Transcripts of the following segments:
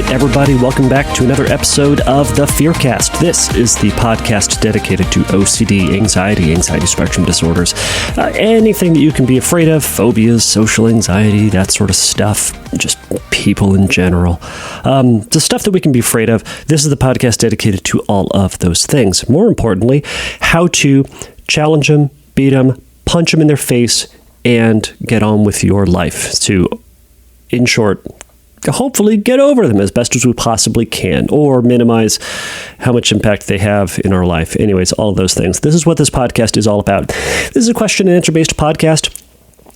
everybody. Welcome back to another episode of the FearCast. This is the podcast dedicated to OCD, anxiety spectrum disorders, anything that you can be afraid of, phobias, social anxiety, that sort of stuff, just people in general. The stuff that we can be afraid of, this is the podcast dedicated to all of those things. More importantly, how to challenge them, beat them, punch them in their face, and get on with your life to, in short, hopefully get over them as best as we possibly can, or minimize how much impact they have in our life. Anyways, all of those things. This is what this podcast is all about. This is a question and answer based podcast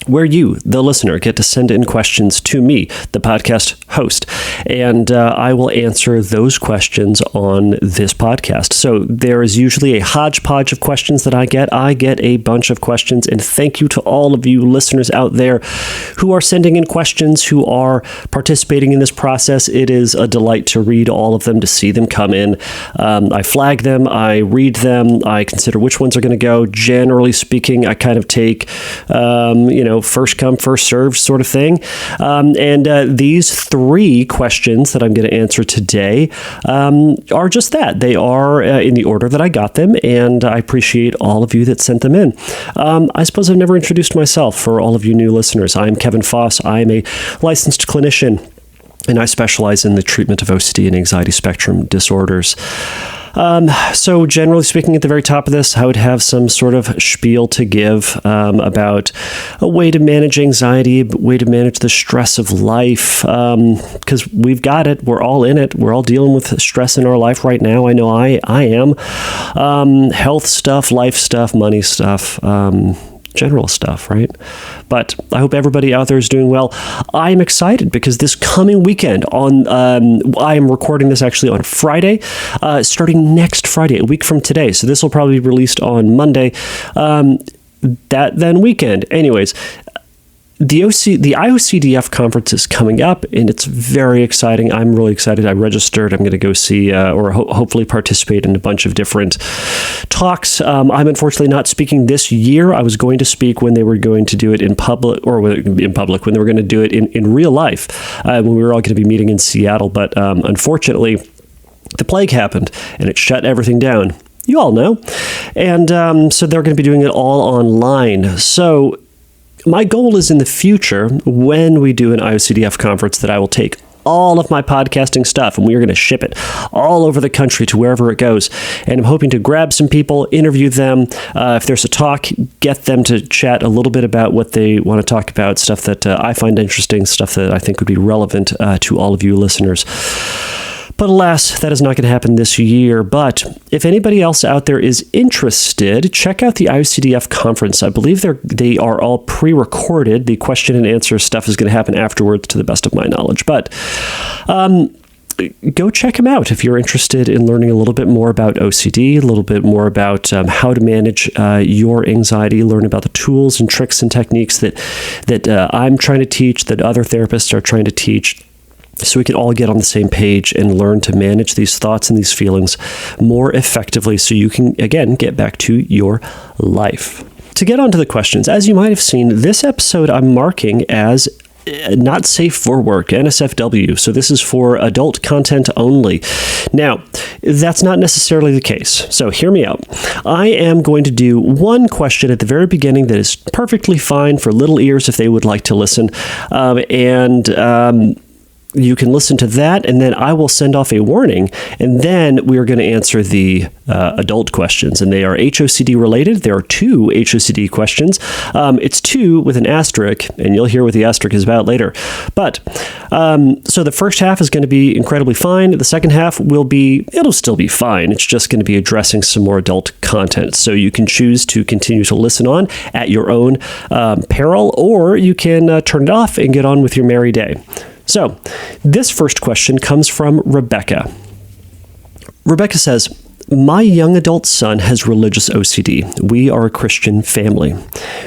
where you, the listener, get to send in questions to me, the podcast host, and I will answer those questions on this podcast. So there is usually a hodgepodge of questions that I get. I get a bunch of questions, and thank you to all of you listeners out there who are sending in questions, who are participating in this process. It is a delight to read all of them, to see them come in. I flag them, I read them, I consider which ones are going to go. Generally speaking, I kind of take, first come, first served sort of thing. And these three questions that I'm going to answer today are just that. They are in the order that I got them, and I appreciate all of you that sent them in. I suppose I've never introduced myself for all of you new listeners. I'm Kevin Foss. I'm a licensed clinician, and I specialize in the treatment of OCD and anxiety spectrum disorders. So generally speaking, at the very top of this, I would have some sort of spiel to give about a way to manage anxiety, a way to manage the stress of life, because we've got it. We're all in it. We're all dealing with stress in our life right now. I know I am. Health stuff, life stuff, money stuff, general stuff, right? But I hope everybody out there is doing well. I'm excited because this coming weekend I am recording this actually on Friday, starting next Friday, a week from today. So this will probably be released on Monday, that then weekend. Anyways, the IOCDF conference is coming up, and it's very exciting. I'm really excited. I registered. I'm going to go see hopefully participate in a bunch of different talks. I'm unfortunately not speaking this year. I was going to speak when they were going to do it in public, when they were going to do it in real life, when we were all going to be meeting in Seattle. But unfortunately, the plague happened, and it shut everything down. You all know. And so they're going to be doing it all online. So my goal is in the future, when we do an IOCDF conference, that I will take all of my podcasting stuff and we are going to ship it all over the country to wherever it goes. And I'm hoping to grab some people, interview them. If there's a talk, get them to chat a little bit about what they want to talk about, stuff that I find interesting, stuff that I think would be relevant to all of you listeners. But alas, that is not going to happen this year. But if anybody else out there is interested, check out the IOCDF conference. I believe they are all pre-recorded. The question and answer stuff is going to happen afterwards, to the best of my knowledge. But go check them out if you're interested in learning a little bit more about OCD, a little bit more about how to manage your anxiety, learn about the tools and tricks and techniques that I'm trying to teach, that other therapists are trying to teach, so we can all get on the same page and learn to manage these thoughts and these feelings more effectively, so you can, again, get back to your life. To get onto the questions, as you might have seen, this episode I'm marking as not safe for work, NSFW. So this is for adult content only. Now, that's not necessarily the case. So hear me out. I am going to do one question at the very beginning that is perfectly fine for little ears if they would like to listen. You can listen to that, and then I will send off a warning, and then we are going to answer the adult questions, and they are HOCD related. There are 2 HOCD questions. It's 2 with an asterisk, and you'll hear what the asterisk is about later. But so the first half is going to be incredibly fine. The second half it'll still be fine. It's just going to be addressing some more adult content. So you can choose to continue to listen on at your own peril, or you can turn it off and get on with your merry day. So, this first question comes from Rebecca. Rebecca says, "My young adult son has religious OCD. We are a Christian family.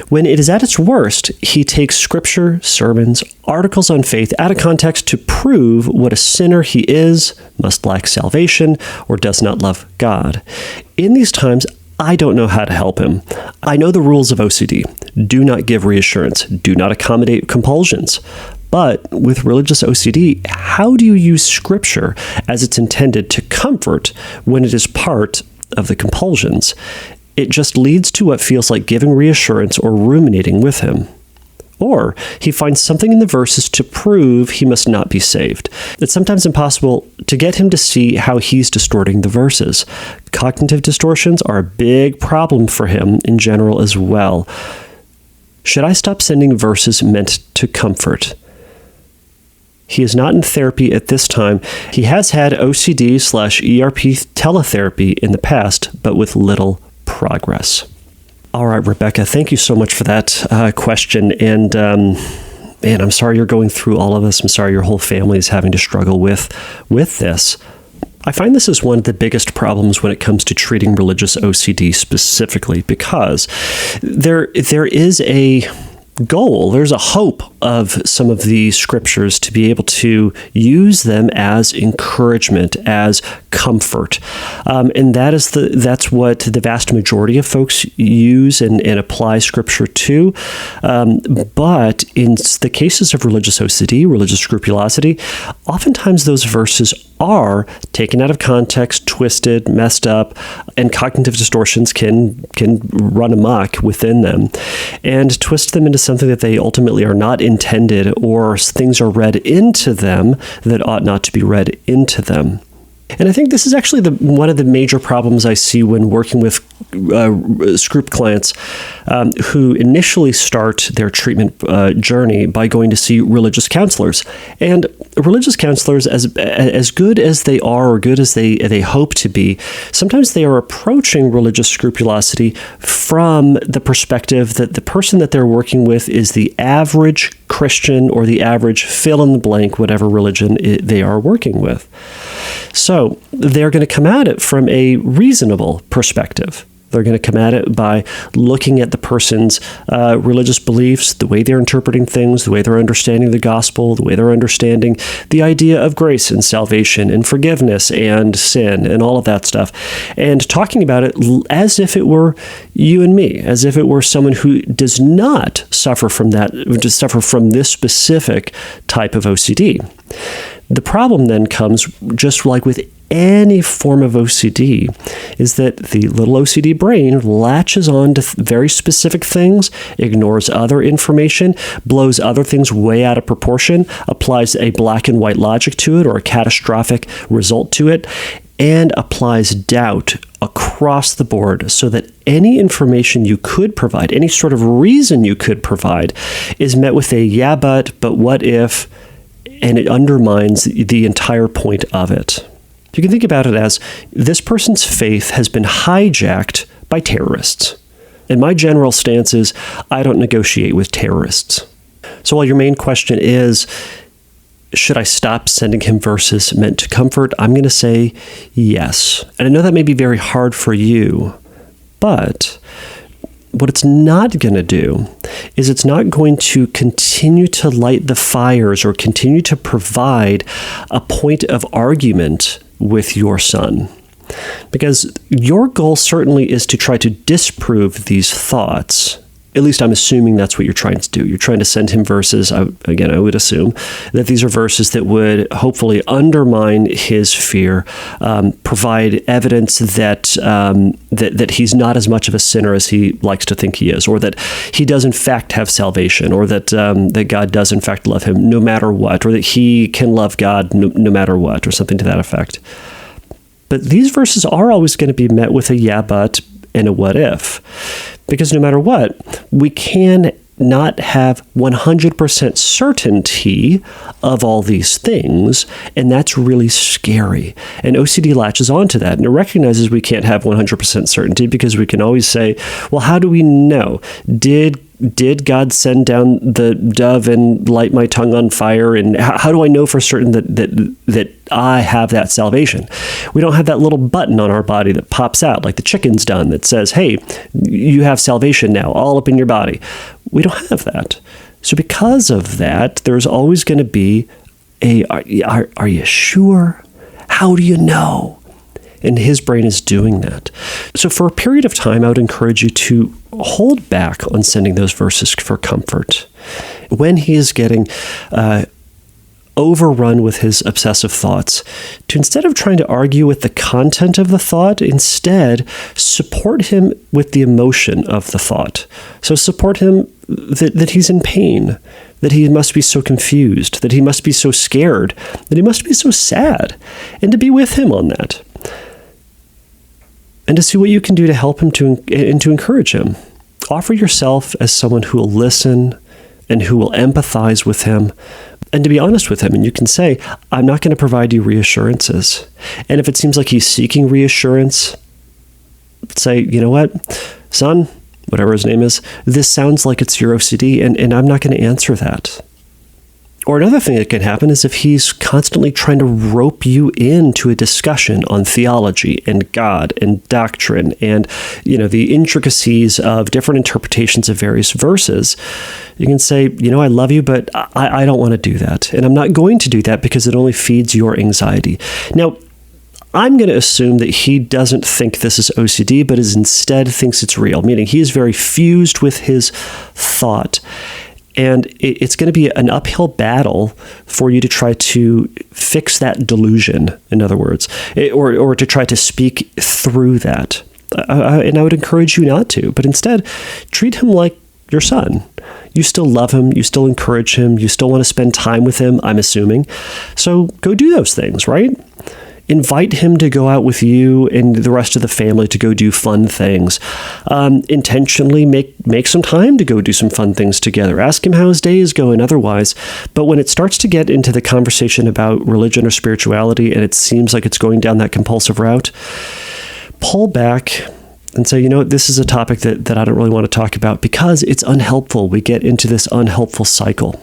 When it is at its worst, he takes scripture, sermons, articles on faith out of context to prove what a sinner he is, must lack salvation, or does not love God. In these times, I don't know how to help him. I know the rules of OCD. Do not give reassurance. Do not accommodate compulsions. But with religious OCD, how do you use Scripture as it's intended to comfort when it is part of the compulsions? It just leads to what feels like giving reassurance or ruminating with him. Or he finds something in the verses to prove he must not be saved. It's sometimes impossible to get him to see how he's distorting the verses. Cognitive distortions are a big problem for him in general as well. Should I stop sending verses meant to comfort? He is not in therapy at this time. He has had OCD/ERP teletherapy in the past, but with little progress. All right, Rebecca, thank you so much for that question. And man, I'm sorry you're going through all of this. I'm sorry your whole family is having to struggle with this. I find this is one of the biggest problems when it comes to treating religious OCD specifically, because there is a goal, there's a hope of some of the scriptures to be able to use them as encouragement, as comfort. And that's what the vast majority of folks use and apply scripture to. But in the cases of religious OCD, religious scrupulosity, oftentimes those verses are taken out of context, twisted, messed up, and cognitive distortions can run amok within them and twist them into something that they ultimately are not intended, or things are read into them that ought not to be read into them. And I think this is actually one of the major problems I see when working with Scrup clients who initially start their treatment journey by going to see religious counselors. And religious counselors, as good as they are or good as they hope to be, sometimes they are approaching religious scrupulosity from the perspective that the person that they're working with is the average Christian or the average fill-in-the-blank, whatever religion they are working with. So they're going to come at it from a reasonable perspective. They're going to come at it by looking at the person's religious beliefs, the way they're interpreting things, the way they're understanding the gospel, the way they're understanding the idea of grace and salvation and forgiveness and sin and all of that stuff, and talking about it as if it were you and me, as if it were someone who does not suffer from this specific type of OCD. The problem then comes, just like with any form of OCD, is that the little OCD brain latches on to very specific things, ignores other information, blows other things way out of proportion, applies a black and white logic to it or a catastrophic result to it, and applies doubt across the board so that any information you could provide, any sort of reason you could provide, is met with a yeah, but what if, and it undermines the entire point of it. You can think about it as this person's faith has been hijacked by terrorists. And my general stance is I don't negotiate with terrorists. So while your main question is, should I stop sending him verses meant to comfort? I'm going to say yes. And I know that may be very hard for you, but what it's not going to do is it's not going to continue to light the fires or continue to provide a point of argument with your son. Because your goal certainly is to try to disprove these thoughts. At least I'm assuming that's what you're trying to do. You're trying to send him verses. I would assume that these are verses that would hopefully undermine his fear, provide evidence that he's not as much of a sinner as he likes to think he is, or that he does in fact have salvation, or that God does in fact love him no matter what, or that he can love God no matter what, or something to that effect. But these verses are always going to be met with a yeah, but and a what if. Because no matter what, we can not have 100% certainty of all these things, and that's really scary. And OCD latches onto that, and it recognizes we can't have 100% certainty because we can always say, well, how do we know? Did God send down the dove and light my tongue on fire? And how do I know for certain that I have that salvation? We don't have that little button on our body that pops out like the chicken's done that says, hey, you have salvation now, all up in your body. We don't have that. So because of that, there's always going to be are you sure? How do you know? And his brain is doing that. So for a period of time, I would encourage you to hold back on sending those verses for comfort when he is getting overrun with his obsessive thoughts, to instead of trying to argue with the content of the thought, instead support him with the emotion of the thought. So support him that he's in pain, that he must be so confused, that he must be so scared, that he must be so sad, and to be with him on that. And to see what you can do to help him and to encourage him. Offer yourself as someone who will listen and who will empathize with him, and to be honest with him. And you can say, I'm not going to provide you reassurances. And if it seems like he's seeking reassurance, say, you know what, son, whatever his name is, this sounds like it's your OCD, and I'm not going to answer that. Or another thing that can happen is if he's constantly trying to rope you into a discussion on theology and God and doctrine and, the intricacies of different interpretations of various verses, you can say, I love you, but I don't want to do that. And I'm not going to do that because it only feeds your anxiety. Now, I'm going to assume that he doesn't think this is OCD, but instead thinks it's real, meaning he is very fused with his thought. And it's going to be an uphill battle for you to try to fix that delusion, in other words, or to try to speak through that. And I would encourage you not to, but instead treat him like your son. You still love him. You still encourage him. You still want to spend time with him, I'm assuming. So go do those things, right? Invite him to go out with you and the rest of the family to go do fun things. Intentionally make some time to go do some fun things together. Ask him how his day is going otherwise. But when it starts to get into the conversation about religion or spirituality and it seems like it's going down that compulsive route, pull back and say, this is a topic that I don't really want to talk about because it's unhelpful. We get into this unhelpful cycle.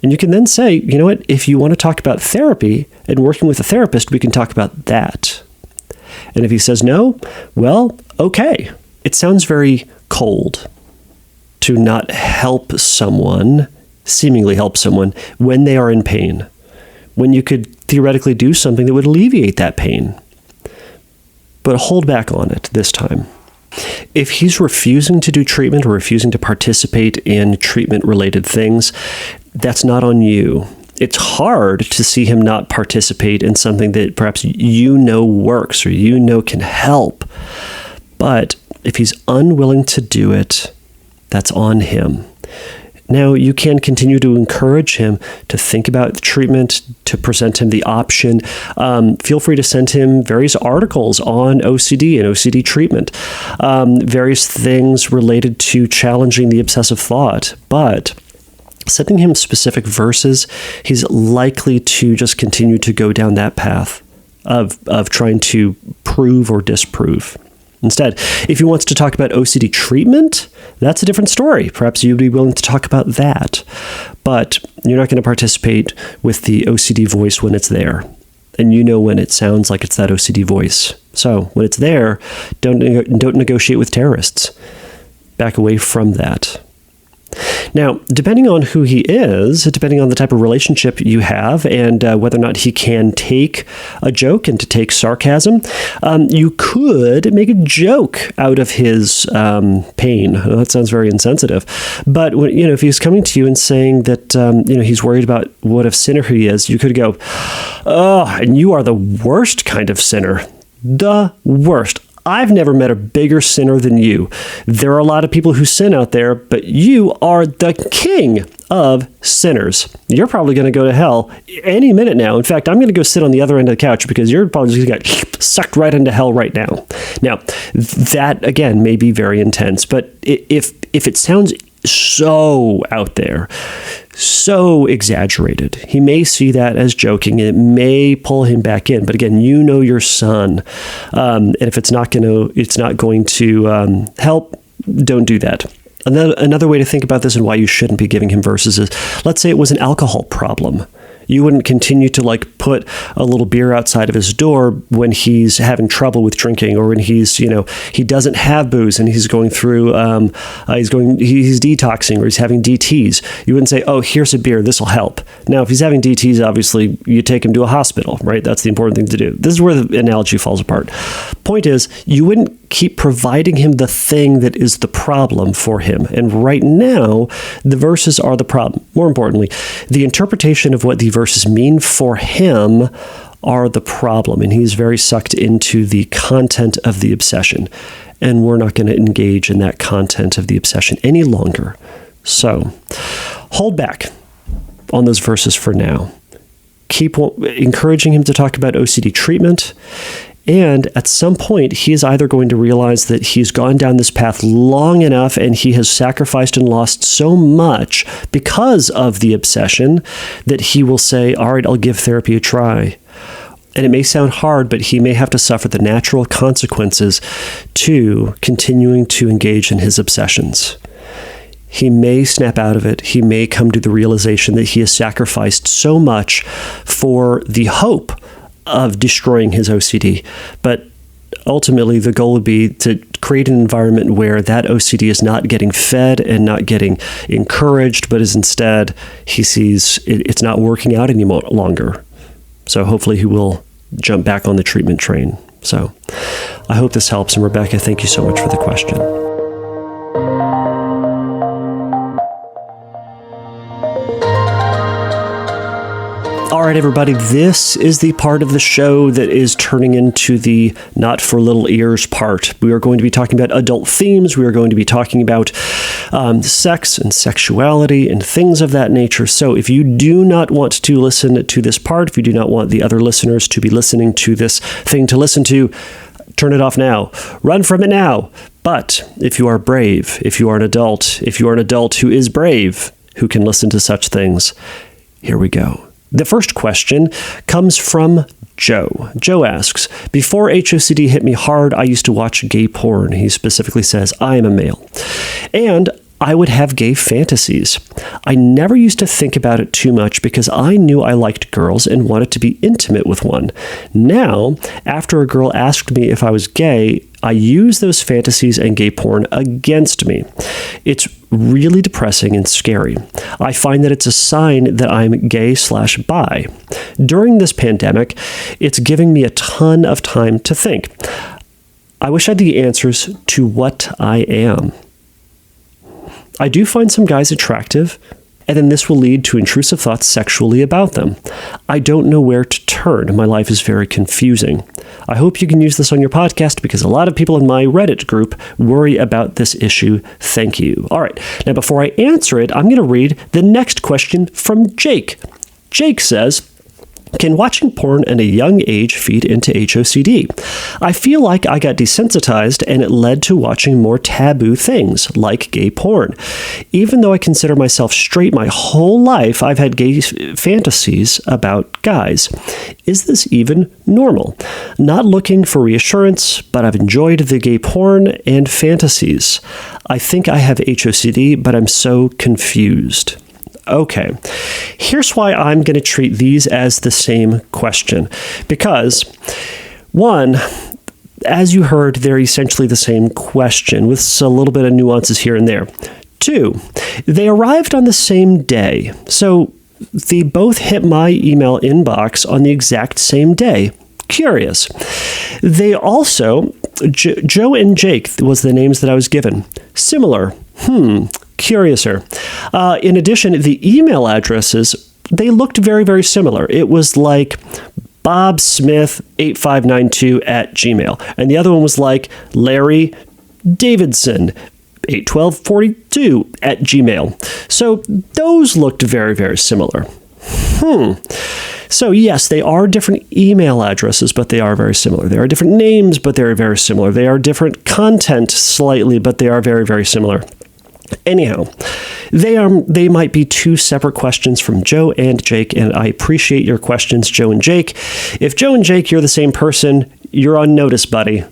And you can then say, you know what, if you want to talk about therapy and working with a therapist, we can talk about that. And if he says no, well, okay. It sounds very cold to not help someone, seemingly help someone, when they are in pain, when you could theoretically do something that would alleviate that pain. But hold back on it this time. If he's refusing to do treatment or refusing to participate in treatment-related things, that's not on you. It's hard to see him not participate in something that perhaps works or can help. But if he's unwilling to do it, that's on him. Now, you can continue to encourage him to think about the treatment, to present him the option. Feel free to send him various articles on OCD and OCD treatment, various things related to challenging the obsessive thought. But sending him specific verses, he's likely to just continue to go down that path of trying to prove or disprove. Instead, if he wants to talk about OCD treatment, that's a different story. Perhaps you'd be willing to talk about that. But you're not going to participate with the OCD voice when it's there. And when it sounds like it's that OCD voice. So when it's there, don't negotiate with terrorists. Back away from that. Now, depending on who he is, depending on the type of relationship you have, and whether or not he can take a joke and to take sarcasm, you could make a joke out of his pain. That sounds very insensitive. But if he's coming to you and saying that he's worried about what a sinner he is, you could go, "Oh, and you are the worst kind of sinner. The worst. I've never met a bigger sinner than you. There are a lot of people who sin out there, but you are the king of sinners. You're probably going to go to hell any minute now. In fact, I'm going to go sit on the other end of the couch because you're probably just going to get sucked right into hell right now." Now, that, again, may be very intense, but if it sounds so out there, so exaggerated, he may see that as joking and it may pull him back in. But again, your son, and if it's not going to help, don't do that. Another way to think about this and why you shouldn't be giving him verses is, let's say it was an alcohol problem. You wouldn't continue to put a little beer outside of his door when he's having trouble with drinking, or when he's, he doesn't have booze and he's going through, he's detoxing, or he's having DTs. You wouldn't say, "Oh, here's a beer, this will help." Now, if he's having DTs, obviously you take him to a hospital, right? That's the important thing to do. This is where the analogy falls apart. Point is, you wouldn't keep providing him the thing that is the problem for him. And right now, the verses are the problem. More importantly, the interpretation of what the verses mean for him are the problem. And he's very sucked into the content of the obsession. And we're not going to engage in that content of the obsession any longer. So hold back on those verses for now. Keep encouraging him to talk about OCD treatment. And at some point, he is either going to realize that he's gone down this path long enough and he has sacrificed and lost so much because of the obsession that he will say, all right, I'll give therapy a try. And it may sound hard, but he may have to suffer the natural consequences to continuing to engage in his obsessions. He may snap out of it. He may come to the realization that he has sacrificed so much for the hope of destroying his OCD. But ultimately, the goal would be to create an environment where that OCD is not getting fed and not getting encouraged, but is instead, he sees it's not working out any longer. So hopefully he will jump back on the treatment train. So I hope this helps. And Rebecca, thank you so much for the question. All right, everybody, this is the part of the show that is turning into the not for little ears part. We are going to be talking about adult themes. We are going to be talking about sex and sexuality and things of that nature. So if you do not want to listen to this part, if you do not want the other listeners to be listening to this thing to listen to, turn it off now. Run from it now. But if you are brave, if you are an adult who is brave, who can listen to such things, here we go. The first question comes from Joe. Joe asks, before HOCD hit me hard, I used to watch gay porn. He specifically says, I am a male. And I would have gay fantasies. I never used to think about it too much because I knew I liked girls and wanted to be intimate with one. Now, after a girl asked me if I was gay, I use those fantasies and gay porn against me. It's really depressing and scary. I find that it's a sign that I'm gay/bi. During this pandemic, it's giving me a ton of time to think. I wish I had the answers to what I am. I do find some guys attractive, and then this will lead to intrusive thoughts sexually about them. I don't know where to turn. My life is very confusing. I hope you can use this on your podcast because a lot of people in my Reddit group worry about this issue. Thank you. All right. Now, before I answer it, I'm going to read the next question from Jake. Jake says, can watching porn at a young age feed into HOCD? I feel like I got desensitized and it led to watching more taboo things like gay porn. Even though I consider myself straight my whole life, I've had gay fantasies about guys. Is this even normal? Not looking for reassurance, but I've enjoyed the gay porn and fantasies. I think I have HOCD, but I'm so confused. Okay, here's why I'm going to treat these as the same question. Because, one, as you heard, they're essentially the same question with a little bit of nuances here and there. Two, they arrived on the same day. So they both hit my email inbox on the exact same day. Curious. They also, Joe and Jake was the names that I was given. Similar. Curiouser. In addition, the email addresses, they looked very, very similar. It was like bobsmith8592@gmail. And the other one was like Larry Davidson 81242@gmail. So those looked very, very similar. So yes, they are different email addresses, but they are very similar. They are different names, but they're very similar. They are different content slightly, but they are very, very similar. Anyhow, they might be two separate questions from Joe and Jake, and I appreciate your questions, Joe and Jake. If Joe and Jake, you're the same person, you're on notice, buddy.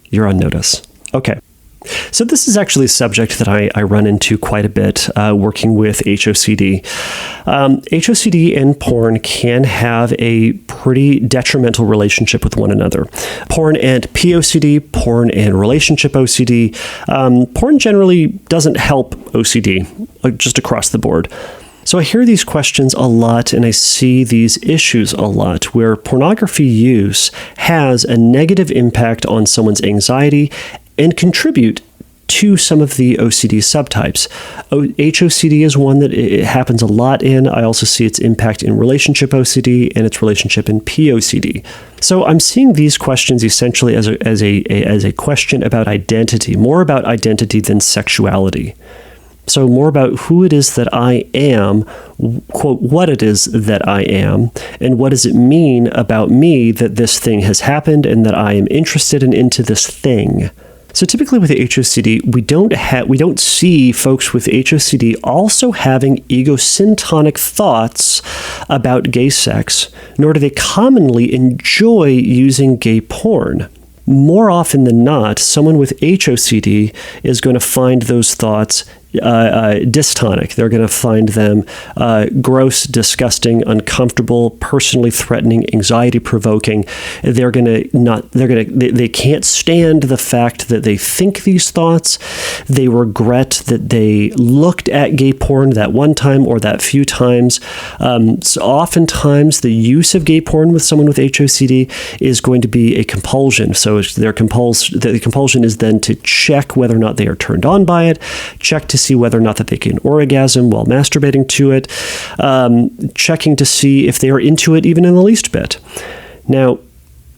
You're on notice. Okay. So this is actually a subject that I run into quite a bit working with HOCD. HOCD and porn can have a pretty detrimental relationship with one another. Porn and POCD, porn and relationship OCD. Porn generally doesn't help OCD, just across the board. So I hear these questions a lot, and I see these issues a lot where pornography use has a negative impact on someone's anxiety and contribute to some of the OCD subtypes. HOCD is one that it happens a lot in. I also see its impact in relationship OCD and its relationship in POCD. So I'm seeing these questions essentially as a question about identity, more about identity than sexuality. So more about who it is that I am, quote, what it is that I am, and what does it mean about me that this thing has happened and that I am interested and into this thing. So typically with HOCD, we don't see folks with HOCD also having egosyntonic thoughts about gay sex, nor do they commonly enjoy using gay porn. More often than not, someone with HOCD is going to find those thoughts dystonic. They're going to find them gross, disgusting, uncomfortable, personally threatening, anxiety-provoking. They can't stand the fact that they think these thoughts. They regret that they looked at gay porn that one time or that few times. So oftentimes, the use of gay porn with someone with HOCD is going to be a compulsion. So the compulsion is then to check whether or not they are turned on by it, check to see whether or not that they can orgasm while masturbating to it, checking to see if they are into it even in the least bit. Now,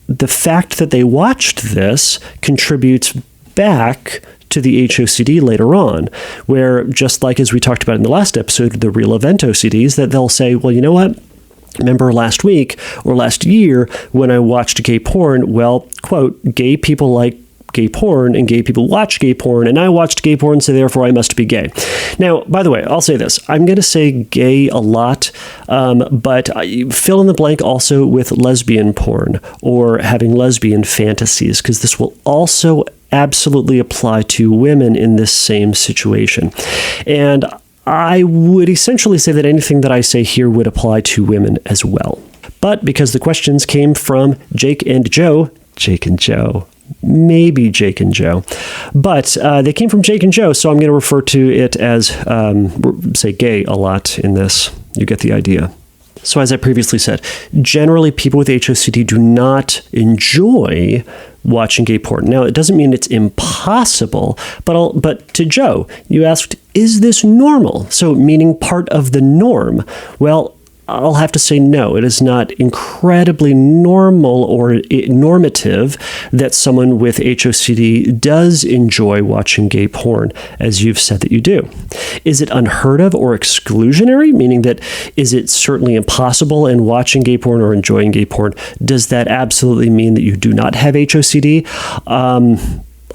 the fact that they watched this contributes back to the HOCD later on, where just like as we talked about in the last episode, the real event OCDs, that they'll say, well, you know what? Remember last week or last year when I watched gay porn? Well, quote, gay people like gay porn and gay people watch gay porn and I watched gay porn, so therefore I must be gay. Now, by the way, I'll say this. I'm going to say gay a lot, but I fill in the blank also with lesbian porn or having lesbian fantasies, because this will also absolutely apply to women in this same situation. And I would essentially say that anything that I say here would apply to women as well. But because the questions came from Jake and Joe, maybe Jake and Joe, but they came from Jake and Joe, so I'm going to refer to it as, say, gay a lot in this. You get the idea. So as I previously said, generally people with HOCD do not enjoy watching gay porn. Now, it doesn't mean it's impossible, but to Joe, you asked, is this normal? So meaning part of the norm. Well, I'll have to say no. It is not incredibly normal or normative that someone with HOCD does enjoy watching gay porn, as you've said that you do. Is it unheard of or exclusionary? Meaning that is it certainly impossible in watching gay porn or enjoying gay porn? Does that absolutely mean that you do not have HOCD?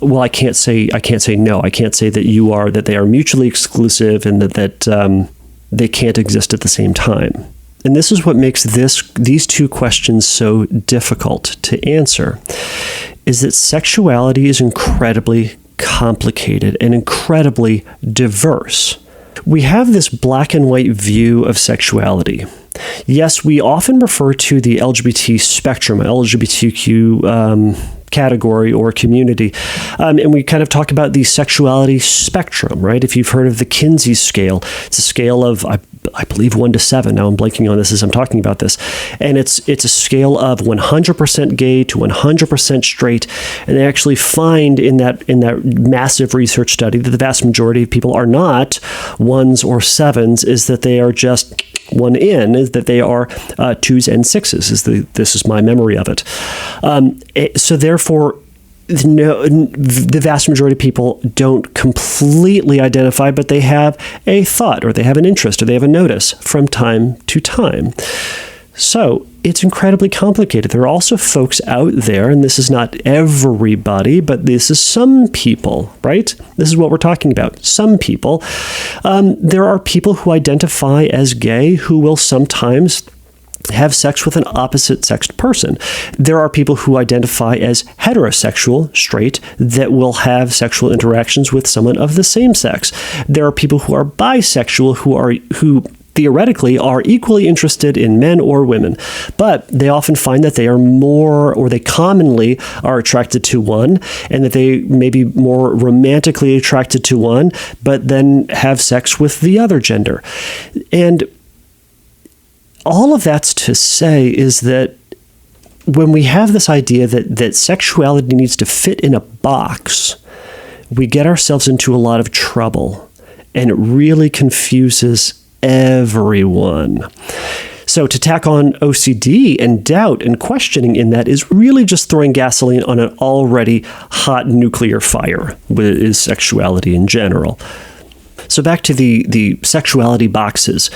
Well, I can't say no. I can't say that they are mutually exclusive and that they can't exist at the same time. And this is what makes these two questions so difficult to answer, is that sexuality is incredibly complicated and incredibly diverse. We have this black and white view of sexuality. Yes, we often refer to the LGBT spectrum, LGBTQ category or community. And we kind of talk about the sexuality spectrum, right? If you've heard of the Kinsey scale, it's a scale of, I believe 1 to 7. Now I'm blanking on this as I'm talking about this. And it's a scale of 100% gay to 100% straight. And they actually find in that massive research study that the vast majority of people are not 1s or 7s, is that they are just one in, is that they are 2s and 6s. This is my memory of it. So therefore, the vast majority of people don't completely identify, but they have a thought or they have an interest or they have a notice from time to time. So it's incredibly complicated. There are also folks out there, and this is not everybody, but this is some people, right? This is what we're talking about. Some people. There are people who identify as gay who will sometimes have sex with an opposite-sexed person. There are people who identify as heterosexual, straight, that will have sexual interactions with someone of the same sex. There are people who are bisexual who theoretically are equally interested in men or women, but they often find that they are more, or they commonly are attracted to one, and that they may be more romantically attracted to one, but then have sex with the other gender. And all of that's to say is that when we have this idea that sexuality needs to fit in a box, we get ourselves into a lot of trouble, and it really confuses everyone. So to tack on OCD and doubt and questioning in that is really just throwing gasoline on an already hot nuclear fire, is sexuality in general. So back to the sexuality boxes.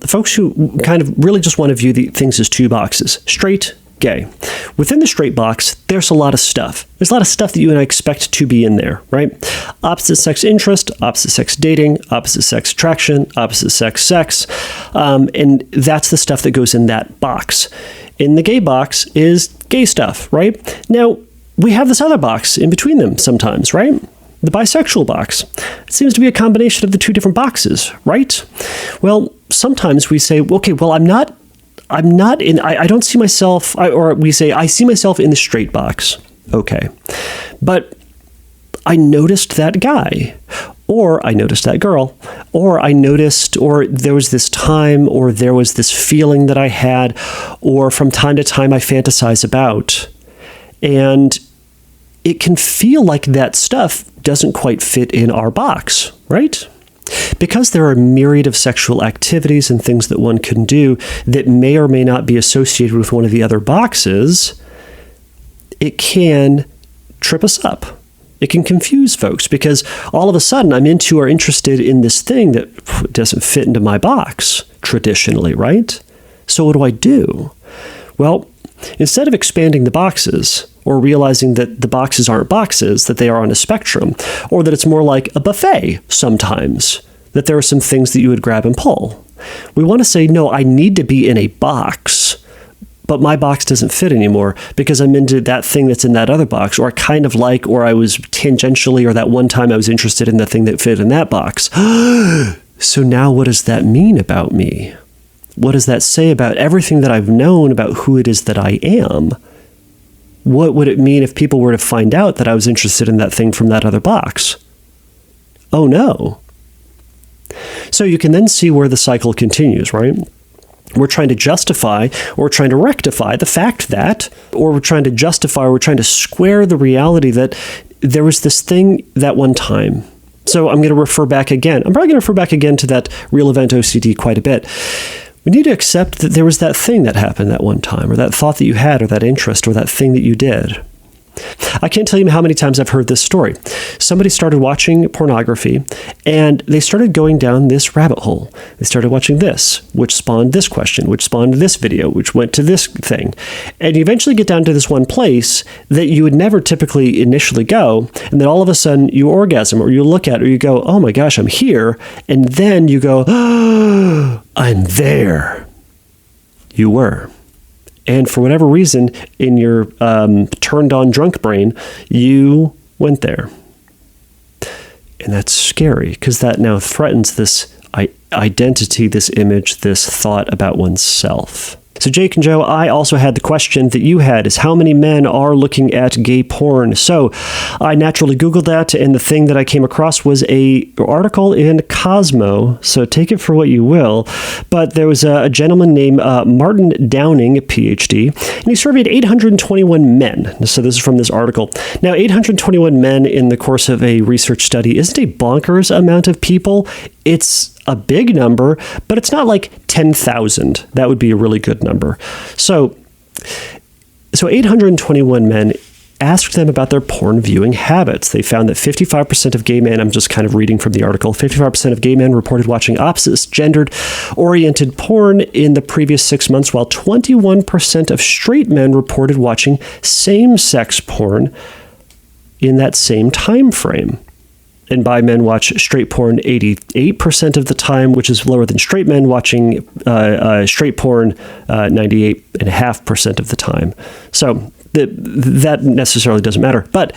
Folks who kind of really just want to view the things as two boxes: straight, gay. Within the straight box, there's a lot of stuff. There's a lot of stuff that you and I expect to be in there, right? Opposite sex interest, opposite sex dating, opposite sex attraction, opposite sex sex. And that's the stuff that goes in that box. In the gay box is gay stuff, right? Now, we have this other box in between them sometimes, right? The bisexual box. It seems to be a combination of the two different boxes, right? Well, sometimes we say, okay, well, I don't see myself, or we say, I see myself in the straight box. Okay. But I noticed that guy, or I noticed that girl, or there was this time, or there was this feeling that I had, or from time to time I fantasize about. And it can feel like that stuff doesn't quite fit in our box, right? Because there are a myriad of sexual activities and things that one can do that may or may not be associated with one of the other boxes, it can trip us up. It can confuse folks because all of a sudden I'm into or interested in this thing that doesn't fit into my box traditionally, right? So what do I do? Well, instead of expanding the boxes, or realizing that the boxes aren't boxes, that they are on a spectrum, or that it's more like a buffet sometimes, that there are some things that you would grab and pull. We want to say, no, I need to be in a box, but my box doesn't fit anymore because I'm into that thing that's in that other box, or I kind of like, or I was tangentially, or that one time I was interested in the thing that fit in that box. So now what does that mean about me? What does that say about everything that I've known about who it is that I am? What would it mean if people were to find out that I was interested in that thing from that other box? Oh no. So you can then see where the cycle continues, right? We're trying to justify or trying to rectify the fact that, or we're trying to justify, or we're trying to square the reality that there was this thing that one time. So I'm going to refer back again. I'm probably going to refer back again to that real event OCD quite a bit. We need to accept that there was that thing that happened that one time, or that thought that you had, or that interest, or that thing that you did. I can't tell you how many times I've heard this story. Somebody started watching pornography, and they started going down this rabbit hole. They started watching this, which spawned this question, which spawned this video, which went to this thing. And you eventually get down to this one place that you would never typically initially go, and then all of a sudden you orgasm, or you look at it, or you go, oh my gosh, I'm here. And then you go, oh, I'm there. You were. And for whatever reason, in your turned-on drunk brain, you went there. And that's scary, because that now threatens this identity, this image, this thought about oneself. So Jake and Joe, I also had the question that you had, is how many men are looking at gay porn? So I naturally Googled that, and the thing that I came across was an article in Cosmo, so take it for what you will. But there was a gentleman named Martin Downing, a PhD, and he surveyed 821 men. So this is from this article. Now, 821 men in the course of a research study isn't a bonkers amount of people. It's a big number, but it's not like 10,000. That would be a really good number. So 821 men asked them about their porn viewing habits. They found that 55% of gay men, I'm just kind of reading from the article, 55% of gay men reported watching opposite gendered-oriented porn in the previous 6 months, while 21% of straight men reported watching same-sex porn in that same time frame. And bi men watch straight porn 88% of the time, which is lower than straight men watching straight porn 98.5% of the time. So that necessarily doesn't matter. But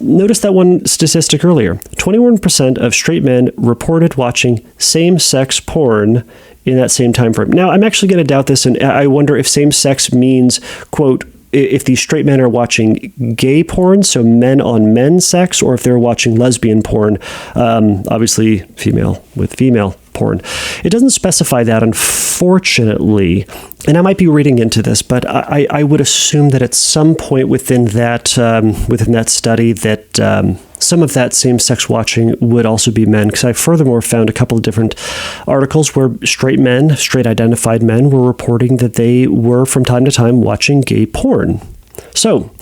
notice that one statistic earlier. 21% of straight men reported watching same-sex porn in that same time frame. Now, I'm actually going to doubt this, and I wonder if same-sex means, quote, if these straight men are watching gay porn, so men on men sex, or if they're watching lesbian porn, obviously female with female porn. It doesn't specify that, unfortunately, and I might be reading into this, but I would assume that at some point within that study that some of that same-sex watching would also be men, because I furthermore found a couple of different articles where straight identified men were reporting that they were from time to time watching gay porn. So,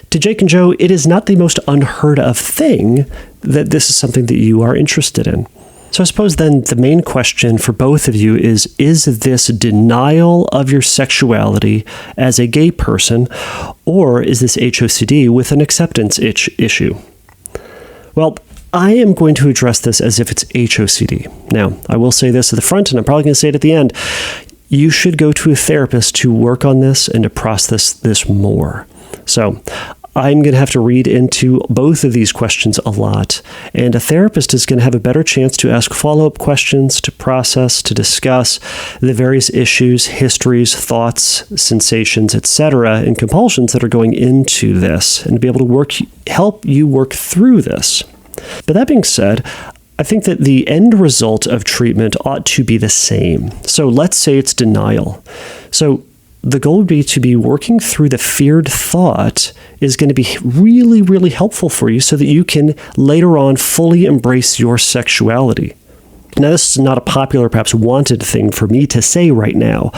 to Jake and Joe, it is not the most unheard of thing that this is something that you are interested in. So I suppose then the main question for both of you is this denial of your sexuality as a gay person, or is this HOCD with an acceptance issue? Well, I am going to address this as if it's HOCD. Now, I will say this at the front, and I'm probably going to say it at the end. You should go to a therapist to work on this and to process this more. So I'm going to have to read into both of these questions a lot, and a therapist is going to have a better chance to ask follow-up questions, to process, to discuss the various issues, histories, thoughts, sensations, etc., and compulsions that are going into this, and to be able to help you work through this. But that being said, I think that the end result of treatment ought to be the same. So let's say it's denial. So the goal would be to be working through the feared thought is going to be really, really helpful for you so that you can later on fully embrace your sexuality. Now, this is not a popular, perhaps wanted thing for me to say right now,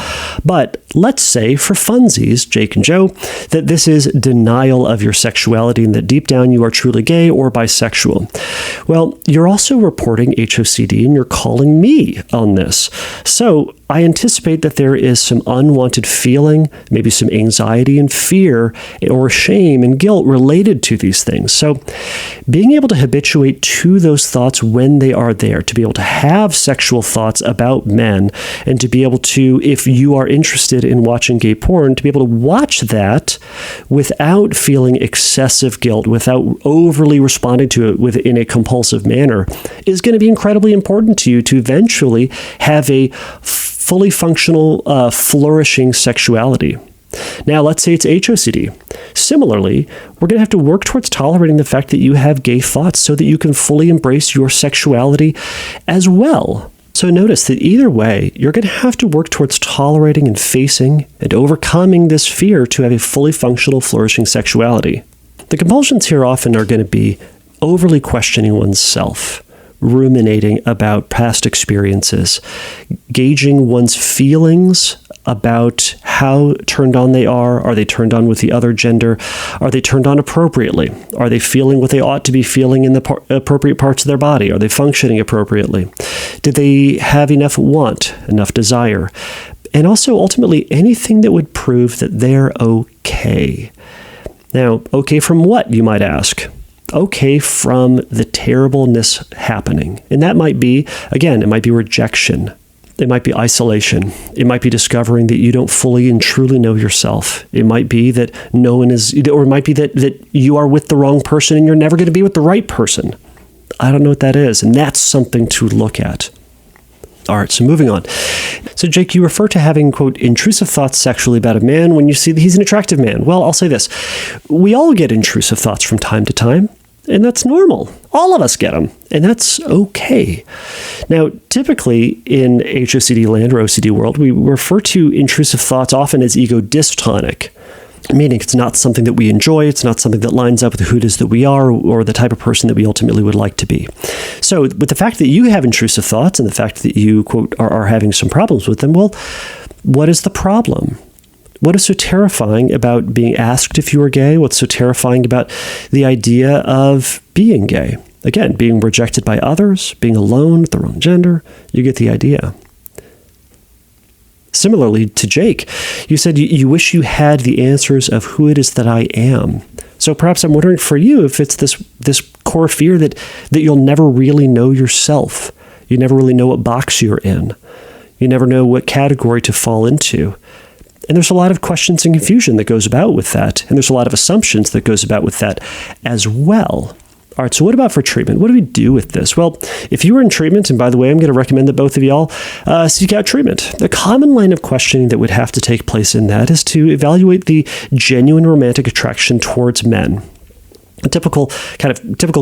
but let's say for funsies, Jake and Joe, that this is denial of your sexuality and that deep down you are truly gay or bisexual. Well, you're also reporting HOCD and you're calling me on this. So I anticipate that there is some unwanted feeling, maybe some anxiety and fear or shame and guilt related to these things. So being able to habituate to those thoughts when they are there, to be able to have sexual thoughts about men, and to be able to, if you are interested in watching gay porn, to be able to watch that without feeling excessive guilt, without overly responding to it in a compulsive manner, is going to be incredibly important to you to eventually have a fully functional, flourishing sexuality. Now, let's say it's HOCD. Similarly, we're going to have to work towards tolerating the fact that you have gay thoughts so that you can fully embrace your sexuality as well. So notice that either way, you're going to have to work towards tolerating and facing and overcoming this fear to have a fully functional, flourishing sexuality. The compulsions here often are going to be overly questioning oneself, ruminating about past experiences, gauging one's feelings about how turned on they are. Are they turned on with the other gender? Are they turned on appropriately? Are they feeling what they ought to be feeling in the appropriate parts of their body? Are they functioning appropriately? Did they have enough want, enough desire? And also, ultimately, anything that would prove that they're okay. Now, okay from what, you might ask? Okay from the terribleness happening. And that might be, again, it might be rejection. It might be isolation. It might be discovering that you don't fully and truly know yourself. It might be that no one is, or it might be that you are with the wrong person and you're never going to be with the right person. I don't know what that is. And that's something to look at. All right, so moving on. So, Jake, you refer to having, quote, intrusive thoughts sexually about a man when you see that he's an attractive man. Well, I'll say this. We all get intrusive thoughts from time to time, and that's normal. All of us get them, and that's okay. Now, typically in HOCD land or OCD world, we refer to intrusive thoughts often as ego dystonic, meaning it's not something that we enjoy, it's not something that lines up with who it is that we are or the type of person that we ultimately would like to be. So with the fact that you have intrusive thoughts and the fact that you, quote, are having some problems with them, well, what is the problem? What is so terrifying about being asked if you are gay? What's so terrifying about the idea of being gay? Again, being rejected by others, being alone with the wrong gender, you get the idea. Similarly to Jake, you said you wish you had the answers of who it is that I am. So perhaps I'm wondering for you if it's this core fear that you'll never really know yourself. You never really know what box you're in. You never know what category to fall into. And there's a lot of questions and confusion that goes about with that. And there's a lot of assumptions that goes about with that as well. All right, so what about for treatment? What do we do with this? Well, if you were in treatment, and by the way, I'm going to recommend that both of y'all seek out treatment. The common line of questioning that would have to take place in that is to evaluate the genuine romantic attraction towards men. Typical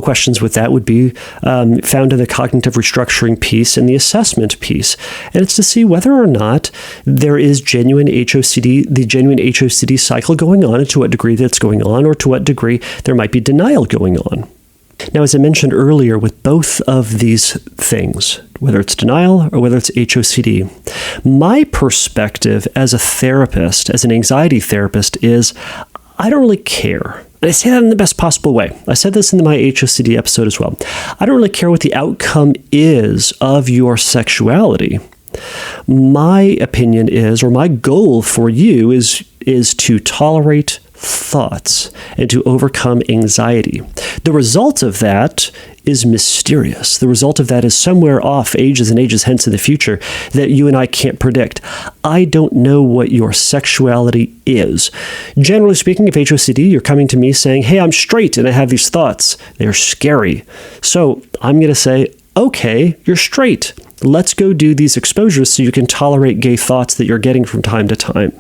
questions with that would be found in the cognitive restructuring piece and the assessment piece. And it's to see whether or not there is the genuine HOCD cycle going on, and to what degree that's going on, or to what degree there might be denial going on. Now, as I mentioned earlier, with both of these things, whether it's denial or whether it's HOCD, my perspective as a therapist, as an anxiety therapist, is I don't really care. And I say that in the best possible way. I said this in my HOCD episode as well. I don't really care what the outcome is of your sexuality. My opinion is, or my goal for you is to tolerate thoughts and to overcome anxiety. The result of that is mysterious. The result of that is somewhere off ages and ages hence in the future that you and I can't predict. I don't know what your sexuality is. Generally speaking, if HOCD, you're coming to me saying, hey, I'm straight and I have these thoughts. They're scary. So I'm going to say, okay, you're straight. Let's go do these exposures so you can tolerate gay thoughts that you're getting from time to time.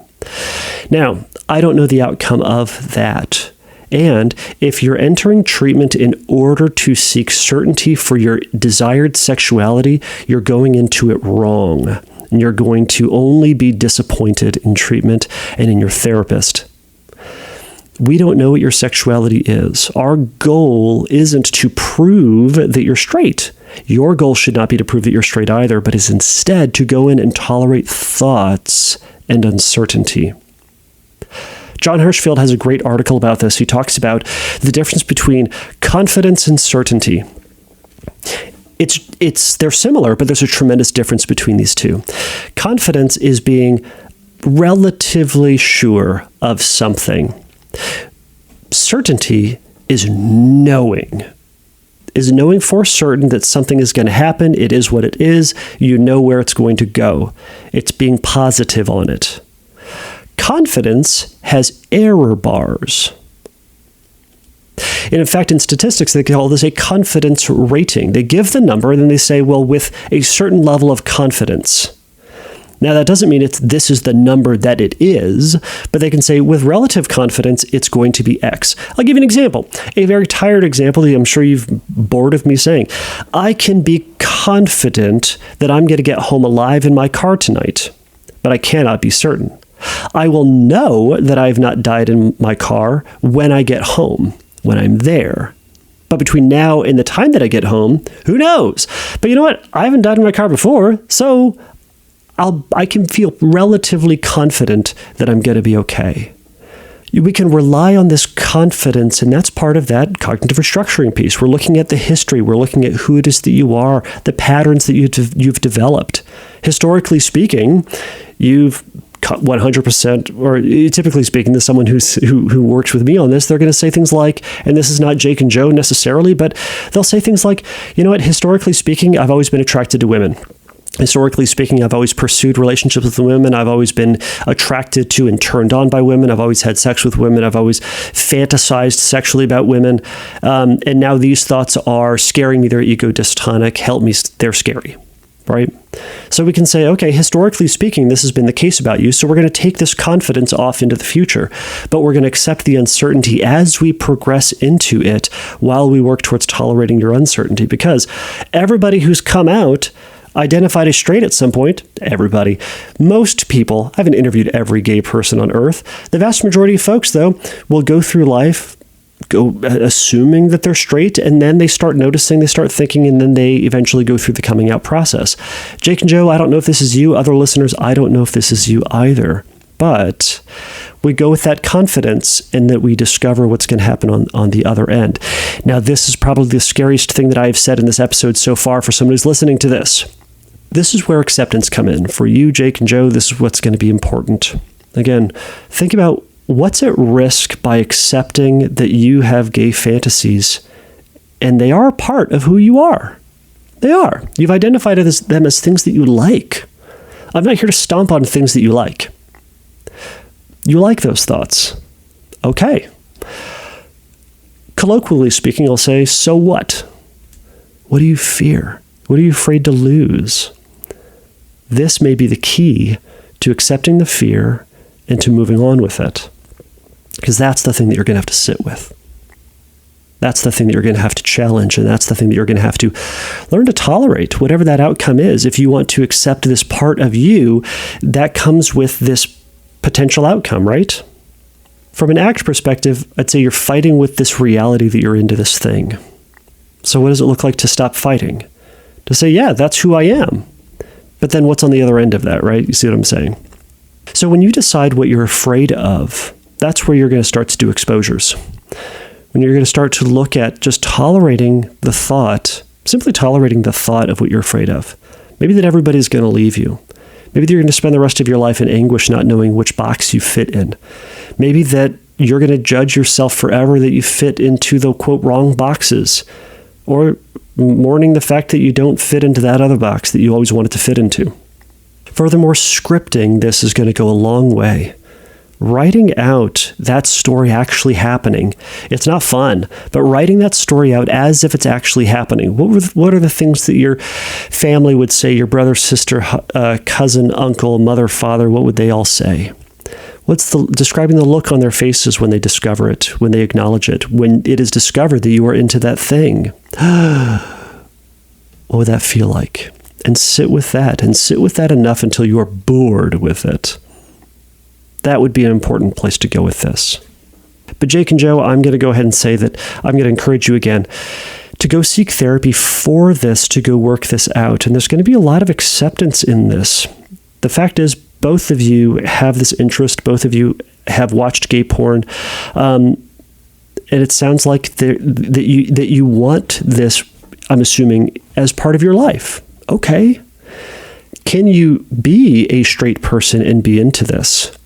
Now, I don't know the outcome of that. And if you're entering treatment in order to seek certainty for your desired sexuality, you're going into it wrong. And you're going to only be disappointed in treatment and in your therapist. We don't know what your sexuality is. Our goal isn't to prove that you're straight. Your goal should not be to prove that you're straight either, but is instead to go in and tolerate thoughts and uncertainty. John Hirschfield has a great article about this. He talks about the difference between confidence and certainty. They're similar, but there's a tremendous difference between these two. Confidence is being relatively sure of something. Certainty is knowing for certain that something is going to happen. It is what it is. You know where it's going to go. It's being positive on it. Confidence has error bars. And in fact, in statistics, they call this a confidence rating. They give the number and then they say, well, with a certain level of confidence. Now, that doesn't mean this is the number that it is, but they can say with relative confidence, it's going to be X. I'll give you an example, a very tired example that I'm sure you've bored of me saying. I can be confident that I'm going to get home alive in my car tonight, but I cannot be certain. I will know that I have not died in my car when I get home, when I'm there. But between now and the time that I get home, who knows? But you know what? I haven't died in my car before, so I can feel relatively confident that I'm going to be okay. We can rely on this confidence, and that's part of that cognitive restructuring piece. We're looking at the history. We're looking at who it is that you are, the patterns that you've developed. Historically speaking, you've 100%, or typically speaking, to someone who works with me on this, they're going to say things like, and this is not Jake and Joe necessarily, but they'll say things like, you know what, historically speaking, I've always been attracted to women. Historically speaking, I've always pursued relationships with women. I've always been attracted to and turned on by women. I've always had sex with women. I've always fantasized sexually about women. And now these thoughts are scaring me. They're ego dystonic. Help me. They're scary. Right? So we can say, okay, historically speaking, this has been the case about you. So we're going to take this confidence off into the future, but we're going to accept the uncertainty as we progress into it while we work towards tolerating your uncertainty, because everybody who's come out identified as straight at some point, everybody. Most people, I haven't interviewed every gay person on earth. The vast majority of folks, though, will go through life assuming that they're straight, and then they start noticing, they start thinking, and then they eventually go through the coming out process. Jake and Joe, I don't know if this is you. Other listeners, I don't know if this is you either. But we go with that confidence and that we discover what's going to happen on the other end. Now, this is probably the scariest thing that I've said in this episode so far for someone who's listening to this. This is where acceptance come in. For you, Jake and Joe, this is what's going to be important. Again, think about what's at risk by accepting that you have gay fantasies, and they are a part of who you are. They are. You've identified them as things that you like. I'm not here to stomp on things that you like. You like those thoughts. Okay. Colloquially speaking, I'll say, so what? What do you fear? What are you afraid to lose? This may be the key to accepting the fear and to moving on with it. Because that's the thing that you're going to have to sit with. That's the thing that you're going to have to challenge, and that's the thing that you're going to have to learn to tolerate, whatever that outcome is. If you want to accept this part of you, that comes with this potential outcome, right? From an ACT perspective, I'd say you're fighting with this reality that you're into this thing. So what does it look like to stop fighting? To say, yeah, that's who I am. But then what's on the other end of that, right? You see what I'm saying? So when you decide what you're afraid of, that's where you're going to start to do exposures. When you're going to start to look at just tolerating the thought, simply tolerating the thought of what you're afraid of. Maybe that everybody's going to leave you. Maybe that you're going to spend the rest of your life in anguish not knowing which box you fit in. Maybe that you're going to judge yourself forever that you fit into the, quote, wrong boxes. Or mourning the fact that you don't fit into that other box that you always wanted to fit into. Furthermore, scripting this is going to go a long way. Writing out that story actually happening. It's not fun, but writing that story out as if it's actually happening. What are the things that your family would say, your brother, sister, cousin, uncle, mother, father, what would they all say? Describing the look on their faces when they discover it, when they acknowledge it, when it is discovered that you are into that thing? What would that feel like? And sit with that enough until you are bored with it. That would be an important place to go with this. But Jake and Joe, I'm going to go ahead and say that I'm going to encourage you again to go seek therapy for this, to go work this out. And there's going to be a lot of acceptance in this. The fact is, both of you have this interest. Both of you have watched gay porn. And it sounds like that you want this, I'm assuming, as part of your life. Okay. Can you be a straight person and be into this?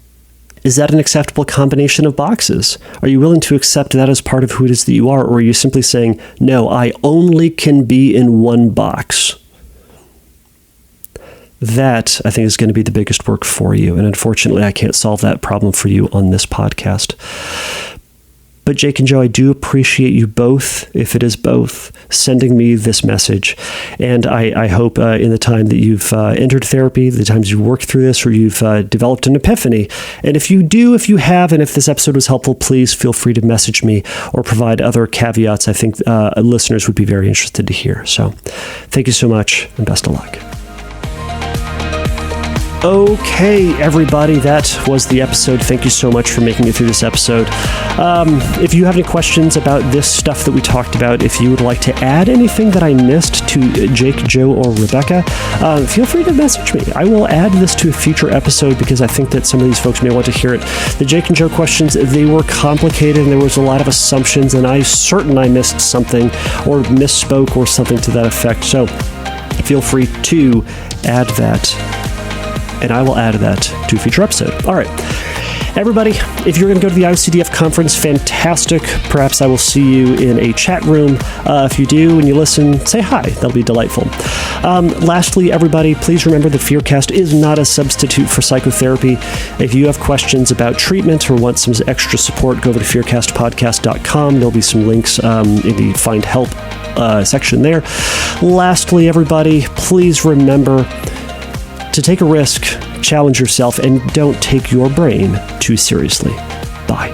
Is that an acceptable combination of boxes? Are you willing to accept that as part of who it is that you are? Or are you simply saying, no, I only can be in one box? That, I think, is going to be the biggest work for you. And unfortunately, I can't solve that problem for you on this podcast. But Jake and Joe, I do appreciate you both, if it is both, sending me this message. And I hope in the time that you've entered therapy, the times you've worked through this, or you've developed an epiphany. And if you have, and if this episode was helpful, please feel free to message me or provide other caveats I think listeners would be very interested to hear. So thank you so much, and best of luck. Okay, everybody, that was the episode. Thank you so much for making it through this episode. If you have any questions about this stuff that we talked about, if you would like to add anything that I missed to Jake, Joe, or Rebecca, feel free to message me. I will add this to a future episode because I think that some of these folks may want to hear it. The Jake and Joe questions, they were complicated and there was a lot of assumptions, and I'm certain I missed something or misspoke or something to that effect. So feel free to add that, and I will add that to a future episode. All right. Everybody, if you're going to go to the IOCDF conference, fantastic. Perhaps I will see you in a chat room. If you do and you listen, say hi. That'll be delightful. Lastly, everybody, please remember that FearCast is not a substitute for psychotherapy. If you have questions about treatment or want some extra support, go over to fearcastpodcast.com. There'll be some links in the Find Help section there. Lastly, everybody, please remember to take a risk, challenge yourself, and don't take your brain too seriously. Bye.